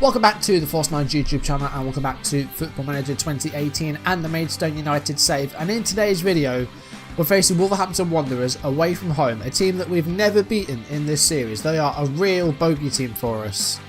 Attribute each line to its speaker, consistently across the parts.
Speaker 1: Welcome back to the Force 9 YouTube channel and welcome back to Football Manager 2018 and the Maidstone United save. And in today's video, we're facing Wolverhampton Wanderers away from home, a team that we've never beaten in this series. They are a real bogey team for us.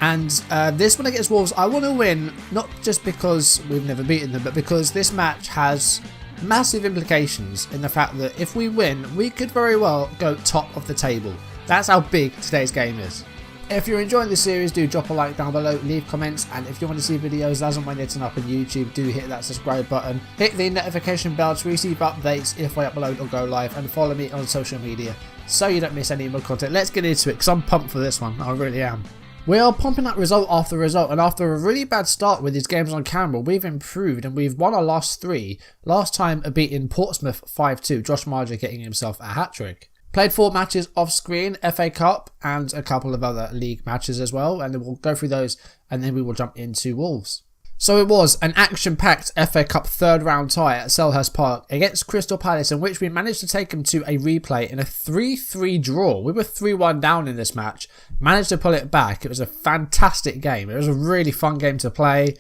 Speaker 1: And this one against Wolves, I want to win, not just because we've never beaten them, but because this match has massive implications in the fact that if we win, we could very well go top of the table. That's how big today's game is. If you're enjoying this series, do drop a like down below, leave comments, and if you want to see videos as and when they turn up on YouTube, do hit that subscribe button. Hit the notification bell to receive updates if I upload or go live, and follow me on social media so you don't miss any more content. Let's get into it because I'm pumped for this one, I really am. We are pumping out result after result, and after a really bad start with these games on camera, we've improved and we've won our last three. Last time beating Portsmouth 5-2, Josh Marger getting himself a hat-trick. Played 4 matches off screen, FA Cup and a couple of other league matches as well, and then we'll go through those and then we will jump into Wolves. So it was an action-packed FA Cup third round tie at Selhurst Park against Crystal Palace, in which we managed to take them to a replay in a 3-3 draw. We were 3-1 down in this match, managed to pull it back. It was a fantastic game. It was a really fun game to play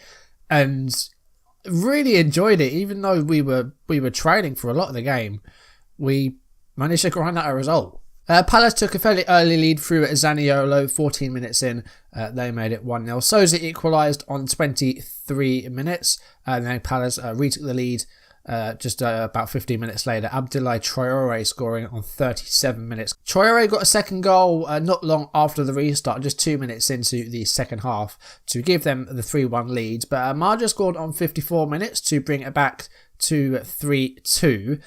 Speaker 1: and really enjoyed it. Even though we were trailing for a lot of the game, we managed to grind out a result. Palace took a fairly early lead through Zaniolo, 14 minutes in. They made it 1-0. Sousa equalised on 23 minutes. And then Palace retook the lead just about 15 minutes later. Abdoulaye Traoré scoring on 37 minutes. Traoré got a second goal not long after the restart, just 2 minutes into the second half, to give them the 3-1 lead. But Marger scored on 54 minutes to bring it back to 3-2.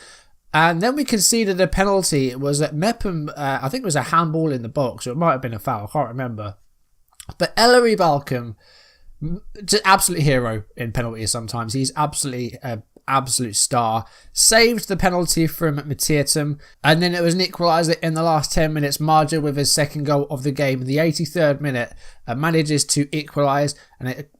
Speaker 1: And then we conceded a penalty. It was at Mepham, I think it was a handball in the box, or it might have been a foul, I can't remember. But Ellery Balcom, absolute hero in penalties sometimes. He's absolutely an absolute star. Saved the penalty from Matietum, and then it was an equaliser in the last 10 minutes. Marger with his second goal of the game in the 83rd minute manages to equalise, and it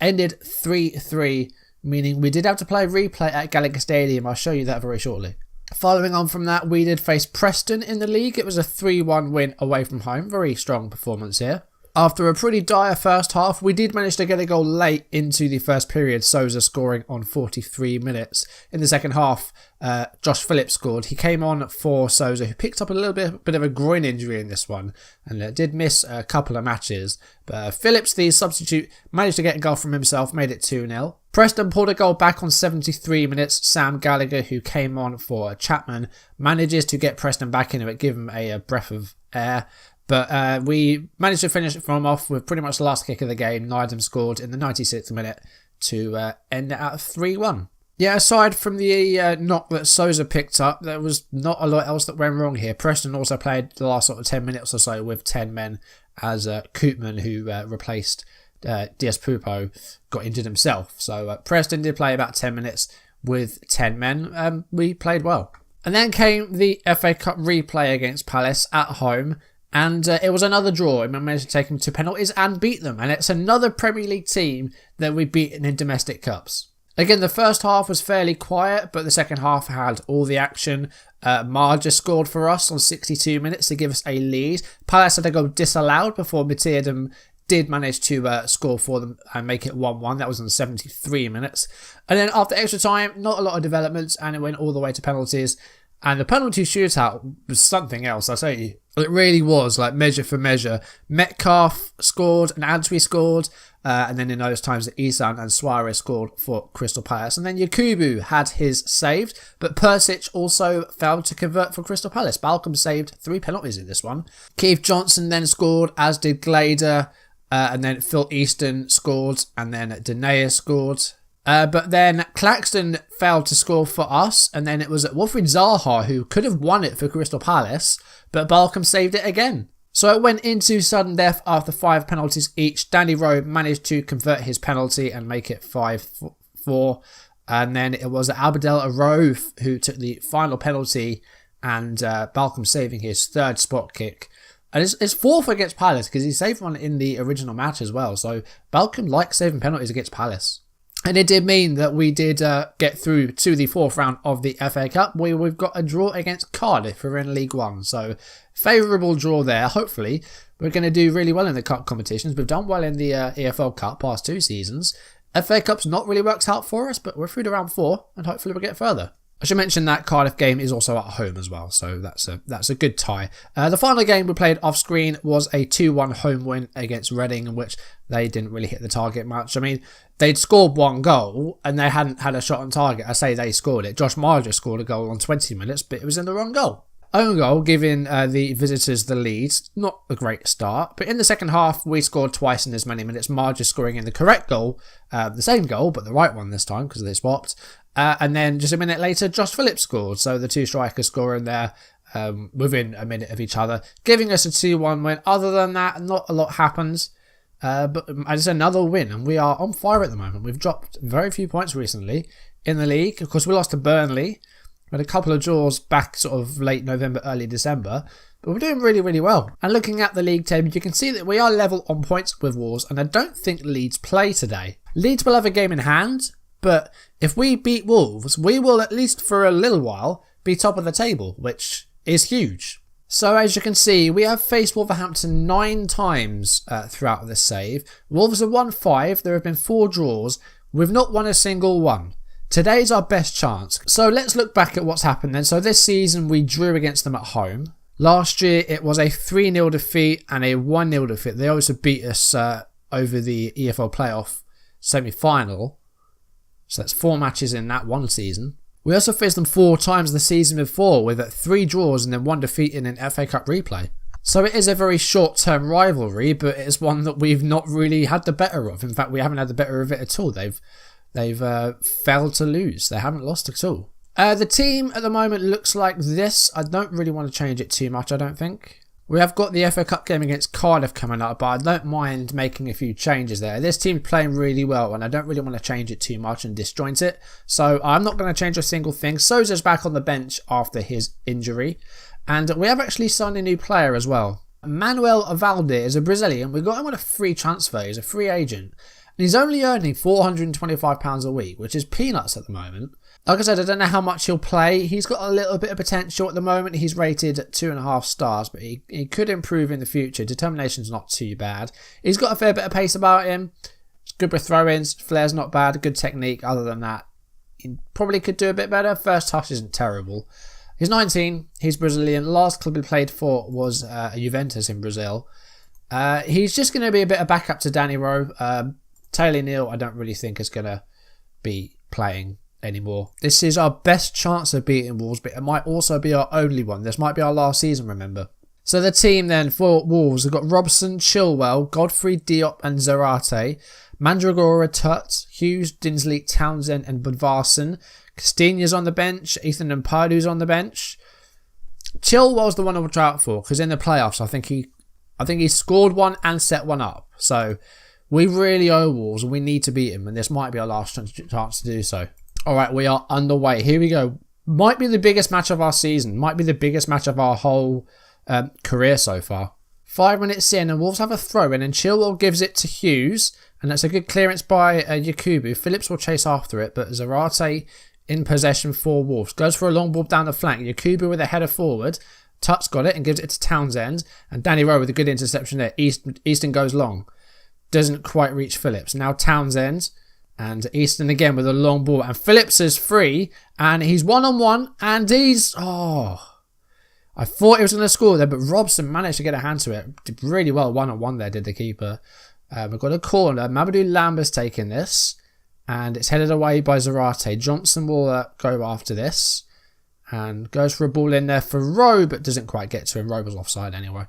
Speaker 1: ended 3-3, meaning we did have to play a replay at Gallagher Stadium. I'll show you that very shortly. Following on from that, we did face Preston in the league. It was a 3-1 win away from home. Very strong performance here. After a pretty dire first half, we did manage to get a goal late into the first period, Sousa scoring on 43 minutes. In the second half, Josh Phillips scored. He came on for Sousa, who picked up a little bit of a groin injury in this one and did miss a couple of matches. But Phillips, the substitute, managed to get a goal from himself, made it 2-0. Preston pulled a goal back on 73 minutes. Sam Gallagher, who came on for Chapman, manages to get Preston back into it, give him a breath of air. But we managed to finish it from off with pretty much the last kick of the game. Nydam scored in the 96th minute to end it at 3-1. Yeah, aside from the knock that Sousa picked up, there was not a lot else that went wrong here. Preston also played the last sort of 10 minutes or so with 10 men, as Koopman, who replaced Dias Pupo, got injured himself. So Preston did play about 10 minutes with 10 men. We played well. And then came the FA Cup replay against Palace at home. And it was another draw. We managed to take them to penalties and beat them. And it's another Premier League team that we've beaten in domestic cups. Again, the first half was fairly quiet, but the second half had all the action. Marger scored for us on 62 minutes to give us a lead. Palace had to go disallowed before Matietum did manage to score for them and make it 1-1. That was on 73 minutes. And then after extra time, not a lot of developments, and it went all the way to penalties. And the penalty shootout was something else, I tell you. It really was, like, measure for measure. Metcalf scored and Antwi scored. And then in those times, Isan and Suarez scored for Crystal Palace. And then Yakubu had his saved. But Persic also failed to convert for Crystal Palace. Balcom saved 3 penalties in this one. Keith Johnson then scored, as did Glader. And then Phil Easton scored. And then Danae scored. But then Claxton failed to score for us, and then it was Wilfried Zaha who could have won it for Crystal Palace, but Balcom saved it again. So it went into sudden death after 5 penalties each. Danny Rowe managed to convert his penalty and make it 5-4, and then it was Abdel Arrouf who took the final penalty, and Balcom saving his 3rd spot kick. And it's 4th against Palace because he saved one in the original match as well, so Balcom likes saving penalties against Palace. And it did mean that we did get through to the 4th round of the FA Cup, where we've got a draw against Cardiff, who are in League One. So, favourable draw there. Hopefully, we're going to do really well in the cup competitions. We've done well in the EFL Cup past 2 seasons. FA Cup's not really worked out for us, but we're through to round 4 and hopefully we'll get further. I should mention that Cardiff game is also at home as well, so that's a good tie. The final game we played off screen was a 2-1 home win against Reading, in which they didn't really hit the target much. I mean, they'd scored 1 goal and they hadn't had a shot on target. I say they scored it. Josh Marger scored a goal on 20 minutes, but it was in the wrong goal. Own goal, giving the visitors the lead. Not a great start, but in the second half, we scored twice in as many minutes. Marger scoring in the correct goal, the same goal, but the right one this time because they swapped. And then just a minute later, Josh Phillips scored. So the 2 strikers scoring there within a minute of each other, giving us a 2-1 win. Other than that, not a lot happens. But it's another win, and we are on fire at the moment. We've dropped very few points recently in the league. Of course, we lost to Burnley. We had a couple of draws back sort of late November, early December. But we're doing really, really well. And looking at the league table, you can see that we are level on points with Wolves, and I don't think Leeds play today. Leeds will have a game in hand, but if we beat Wolves, we will, at least for a little while, be top of the table, which is huge. So as you can see, we have faced Wolverhampton 9 times throughout this save. Wolves have won 5. There have been 4 draws. We've not won a single one. Today's our best chance. So let's look back at what's happened then. So this season we drew against them at home. Last year it was a 3-0 defeat and a 1-0 defeat. They also beat us over the EFL playoff semi-final. So that's 4 matches in that one season. We also faced them 4 times the season before, with 3 draws and then 1 defeat in an FA Cup replay. So it is a very short-term rivalry, but it's one that we've not really had the better of. In fact, we haven't had the better of it at all. They've failed to lose. They haven't lost at all. The team at the moment looks like this. I don't really want to change it too much, I don't think. We have got the FA Cup game against Cardiff coming up, but I don't mind making a few changes there. This team's playing really well, and I don't really want to change it too much and disjoint it. So I'm not going to change a single thing. Sousa's back on the bench after his injury. And we have actually signed a new player as well. Manuel Avalde is a Brazilian. We got him on a free transfer. He's a free agent. And he's only earning £425 a week, which is peanuts at the moment. Like I said, I don't know how much he'll play. He's got a little bit of potential at the moment. He's rated at 2.5 stars, but he could improve in the future. Determination's not too bad. He's got a fair bit of pace about him. It's good with throw-ins. Flair's not bad. Good technique. Other than that, he probably could do a bit better. First touch isn't terrible. He's 19. He's Brazilian. Last club he played for was Juventus in Brazil. He's just going to be a bit of backup to Danny Rowe. Taylor Neal, I don't really think is going to be playing anymore. This is our best chance of beating Wolves, but it might also be our only one. This might be our last season, remember. So the team then for Wolves, we've got Robson, Chilwell, Godfrey, Diop and Zarate, Mandragora, Tut, Hughes, Dinsley, Townsend and Budvarsson. Castagna's on the bench, Ethan and Pardu's on the bench. Chilwell's the one I would try out for, because in the playoffs I think he scored one and set one up. So we really owe Wolves and we need to beat him, and this might be our last chance to do so. Alright, we are underway. Here we go. Might be the biggest match of our season. Might be the biggest match of our whole career so far. 5 minutes in and Wolves have a throw in and Chilwell gives it to Hughes. And that's a good clearance by Yakubu. Phillips will chase after it, but Zarate in possession for Wolves. Goes for a long ball down the flank. Yakubu with a header forward. Tut's got it and gives it to Townsend. And Danny Rowe with a good interception there. Easton goes long. Doesn't quite reach Phillips. Now Townsend. And Easton again with a long ball. And Phillips is free. And he's one-on-one. And he's... I thought he was going to score there. But Robson managed to get a hand to it. Did really well one-on-one there, did the keeper. We've got a corner. Mamadou Lambert's taking this. And it's headed away by Zarate. Johnson will go after this. And goes for a ball in there for Rowe. But doesn't quite get to him. Rowe was offside anyway.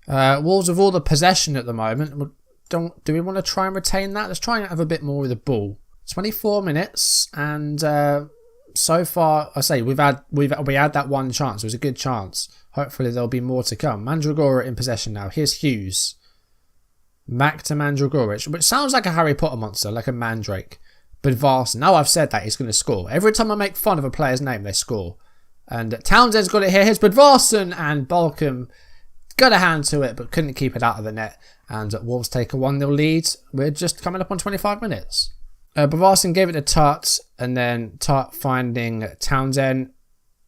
Speaker 1: Wolves have all the possession at the moment. Do we want to try and retain that? Let's try and have a bit more with the ball. 24 minutes, and so far, I say we had that one chance. It was a good chance. Hopefully there'll be more to come. Mandragora in possession now. Here's Hughes. Back to Mandragora, which sounds like a Harry Potter monster, like a Mandrake. But Varson. Now I've said that, he's going to score. Every time I make fun of a player's name, they score. And Townsend's got it here. Here's Budvarsson, and Balcom got a hand to it, but couldn't keep it out of the net. And Wolves take a 1-0 lead. We're just coming up on 25 minutes. Budvarsson gave it to Tut, and then Tut finding Townsend.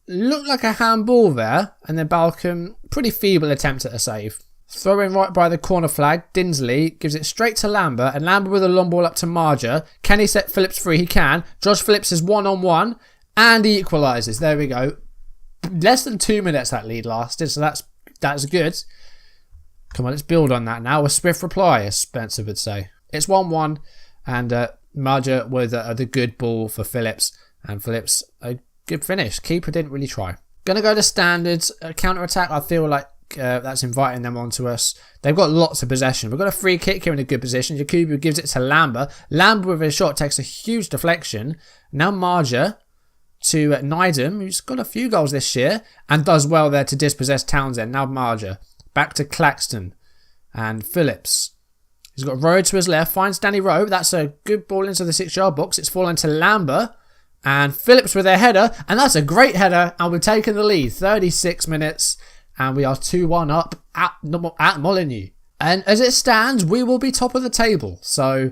Speaker 1: Looked like a handball there, and then Balcom, pretty feeble attempt at a save. Throw in right by the corner flag. Dinsley gives it straight to Lambert. And Lambert with a long ball up to Marger. Can he set Phillips free? He can. Josh Phillips is 1-on-1. And he equalises. There we go. Less than 2 minutes that lead lasted. So that's good. Come on, let's build on that now. A swift reply, as Spencer would say. It's 1-1. And Marger with the good ball for Phillips. And Phillips, a good finish. Keeper didn't really try. Going to go to standards. Counter-attack, I feel like that's inviting them onto us. They've got lots of possession. We've got a free kick here in a good position. Jakubu gives it to Lambert. Lambert with his shot takes a huge deflection. Now Marger to Nydam, who's got a few goals this year and does well there to dispossess Townsend. Now Marger. Back to Claxton and Phillips. He's got Rowe to his left. Finds Danny Rowe. That's a good ball into the 6-yard box. It's fallen to Lambert. And Phillips with their header. And that's a great header. And we're taking the lead. 36 minutes. And we are 2-1 up at Molineux. And as it stands, we will be top of the table. So,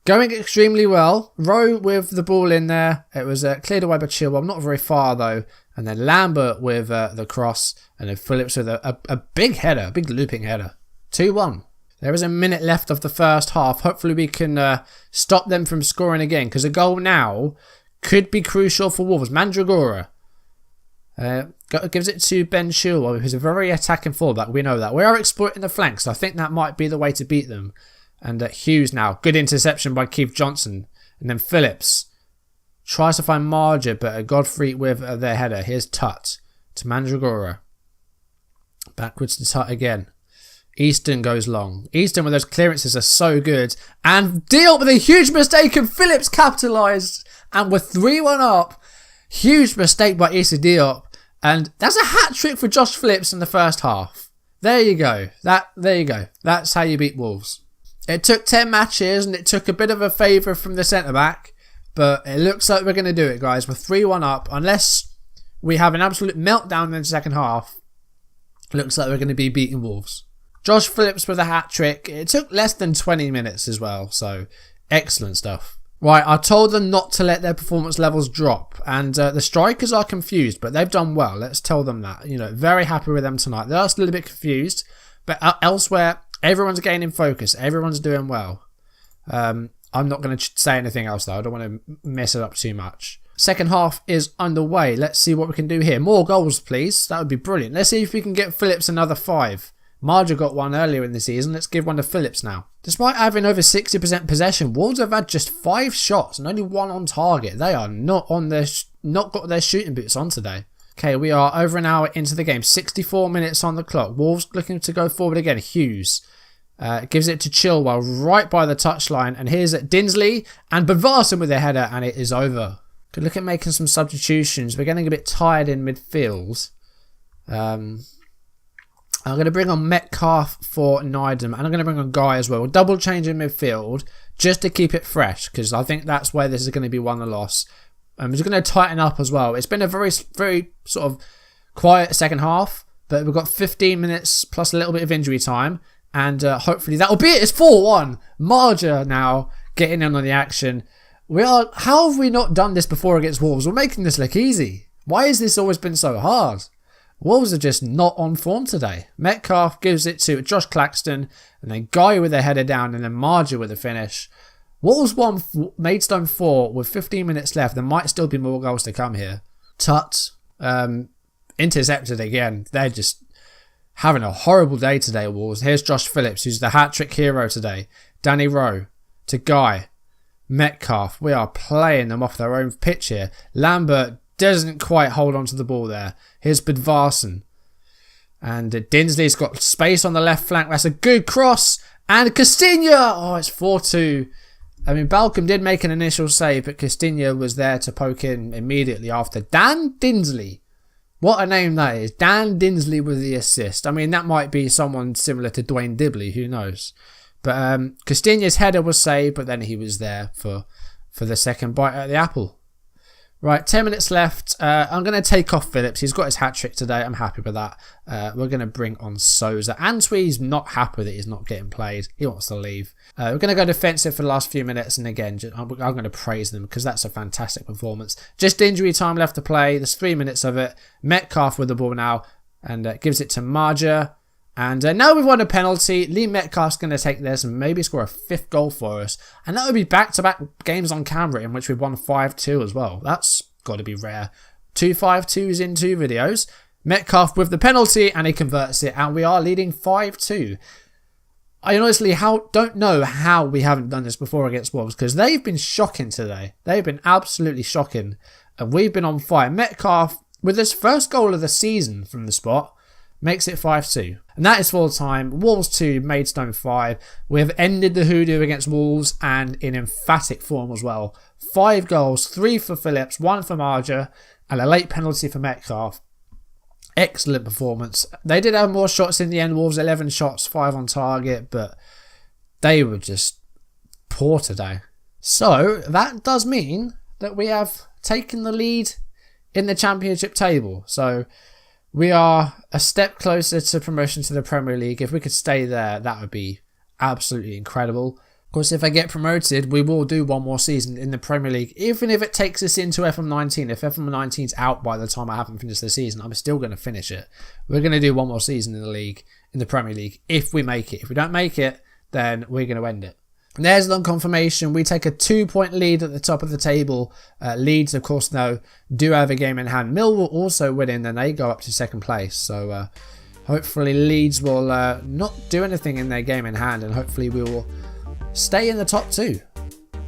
Speaker 1: going extremely well. Rowe with the ball in there. It was cleared away by Chilwell. Not very far, though. And then Lambert with the cross. And then Phillips with a big header. A big looping header. 2-1. There is a minute left of the first half. Hopefully we can stop them from scoring again. Because a goal now could be crucial for Wolves. Mandragora. Gives it to Ben Chilwell, who's a very attacking fullback. We know that. We are exploiting the flanks. So I think that might be the way to beat them. And Hughes now. Good interception by Keith Johnson. And then Phillips tries to find Marger, but Godfrey with their header. Here's Tut to Mandragora. Backwards to Tut again. Easton goes long. Easton with those clearances are so good. And Diop with a huge mistake and Phillips capitalised. And we're 3-1 up. Huge mistake by Issa Diop. And that's a hat-trick for Josh Phillips in the first half. There you go. There you go. That's how you beat Wolves. It took 10 matches and it took a bit of a favour from the centre-back. But it looks like we're going to do it, guys. We're 3-1 up. Unless we have an absolute meltdown in the second half. It looks like we're going to be beating Wolves. Josh Phillips with a hat-trick. It took less than 20 minutes as well. So, excellent stuff. Right, I told them not to let their performance levels drop. And the strikers are confused, but they've done well. Let's tell them that. You know, very happy with them tonight. They're just a little bit confused. But elsewhere, everyone's gaining focus. Everyone's doing well. I'm not going to say anything else, though. I don't want to mess it up too much. Second half is underway. Let's see what we can do here. More goals, please. That would be brilliant. Let's see if we can get Phillips another 5. Marger got one earlier in the season. Let's give one to Phillips now. Despite having over 60% possession, Wolves have had just 5 shots and only 1 on target. They are not got their shooting boots on today. Okay, we are over an hour into the game. 64 minutes on the clock. Wolves looking to go forward again. Hughes gives it to Chilwell right by the touchline. And here's Dinsley and Bavarsson with their header, and it is over. Good look at making some substitutions. We're getting a bit tired in midfield. I'm going to bring on Metcalf for Nydam, and I'm going to bring on Guy as well. We'll double change in midfield just to keep it fresh, because I think that's where this is going to be won or loss. I'm just going to tighten up as well. It's been a very, very sort of quiet second half, but we've got 15 minutes plus a little bit of injury time, and hopefully that will be it. It's 4-1. Marger now getting in on the action. How have we not done this before against Wolves? We're making this look easy. Why has this always been so hard? Wolves are just not on form today. Metcalf gives it to Josh Claxton, and then Guy with their header down, and then Marger with a finish. Wolves won Maidstone 4 with 15 minutes left. There might still be more goals to come here. Tut intercepted again. They're just having a horrible day today, Wolves. Here's Josh Phillips, who's the hat-trick hero today. Danny Rowe to Guy. Metcalf. We are playing them off their own pitch here. Lambert doesn't quite hold on to the ball there. Here's Bavarsson. And Dinsley's got space on the left flank. That's a good cross. And Castilla. Oh, it's 4-2. I mean, Balcom did make an initial save, but Castilla was there to poke in immediately after. Dan Dinsley. What a name that is. Dan Dinsley with the assist. I mean, that might be someone similar to Dwayne Dibley. Who knows? But Castilla's header was saved, but then he was there for the second bite at the apple. Right, 10 minutes left. I'm going to take off Phillips. He's got his hat-trick today. I'm happy with that. We're going to bring on Souza. Antwi's not happy that he's not getting played. He wants to leave. We're going to go defensive for the last few minutes. And again, I'm going to praise them because that's a fantastic performance. Just injury time left to play. There's 3 minutes of it. Metcalf with the ball now. And gives it to Marger. And now we've won a penalty. Lee Metcalf's going to take this and maybe score a 5th goal for us. And that would be back-to-back games on camera in which we've won 5-2 as well. That's got to be rare. 2 5-2s in 2 videos. Metcalf with the penalty and he converts it. And we are leading 5-2. I honestly don't know how we haven't done this before against Wolves, because they've been shocking today. They've been absolutely shocking. And we've been on fire. Metcalf, with his first goal of the season from the spot, makes it 5-2. And that is full time. Wolves 2, Maidstone 5. We have ended the hoodoo against Wolves and in emphatic form as well. 5 goals, 3 for Phillips, 1 for Marger, and a late penalty for Metcalf. Excellent performance. They did have more shots in the end. Wolves 11 shots, 5 on target, but they were just poor today. So that does mean that we have taken the lead in the Championship table. So we are a step closer to promotion to the Premier League. If we could stay there, that would be absolutely incredible. Of course, if I get promoted, we will do one more season in the Premier League. Even if it takes us into FM19. If FM19's out by the time I haven't finished the season, I'm still going to finish it. We're going to do one more season in the league, in the Premier League, if we make it. If we don't make it, then we're going to end it. And there's the confirmation. We take a 2-point lead at the top of the table. Leeds, of course, now do have a game in hand. Millwall also winning, then they go up to 2nd place. So hopefully Leeds will not do anything in their game in hand, and hopefully we will stay in the top 2.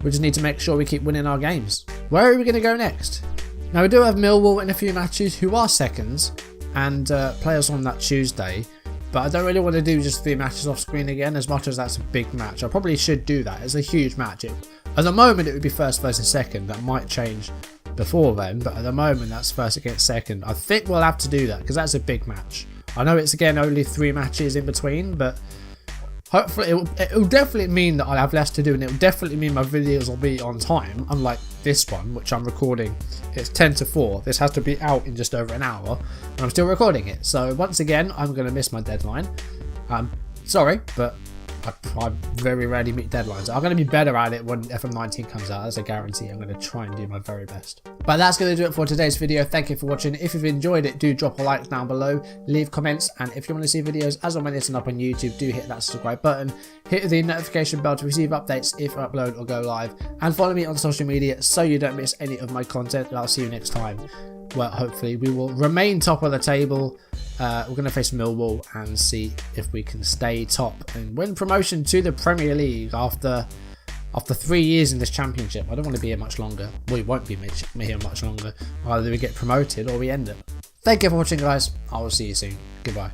Speaker 1: We just need to make sure we keep winning our games. Where are we going to go next? Now we do have Millwall in a few matches who are seconds and play us on that Tuesday. But I don't really want to do just 3 matches off screen again, as much as that's a big match. I probably should do that. It's a huge match. At the moment, it would be 1st versus 2nd. That might change before then, but at the moment, that's 1st against 2nd. I think we'll have to do that, because that's a big match. I know it's, again, only 3 matches in between, but hopefully it will definitely mean that I'll have less to do, and it will definitely mean my videos will be on time, unlike this one, which I'm recording. It's 10 to 4. This has to be out in just over an hour, and I'm still recording it. So once again, I'm going to miss my deadline. Sorry, but I very rarely meet deadlines. I'm going to be better at it when FM19 comes out. That's a guarantee. I'm going to try and do my very best. But that's going to do it for today's video. Thank you for watching. If you've enjoyed it, do drop a like down below, leave comments, and if you want to see videos as and when it's up on YouTube, do hit that subscribe button, hit the notification bell to receive updates if I upload or go live, and follow me on social media so you don't miss any of my content. And I'll see you next time. Well, hopefully we will remain top of the table. We're going to face Millwall and see if we can stay top and win promotion to the Premier League after 3 years in this Championship. I don't want to be here much longer. We won't be here much longer. Either we get promoted or we end it. Thank you for watching, guys. I will see you soon. Goodbye.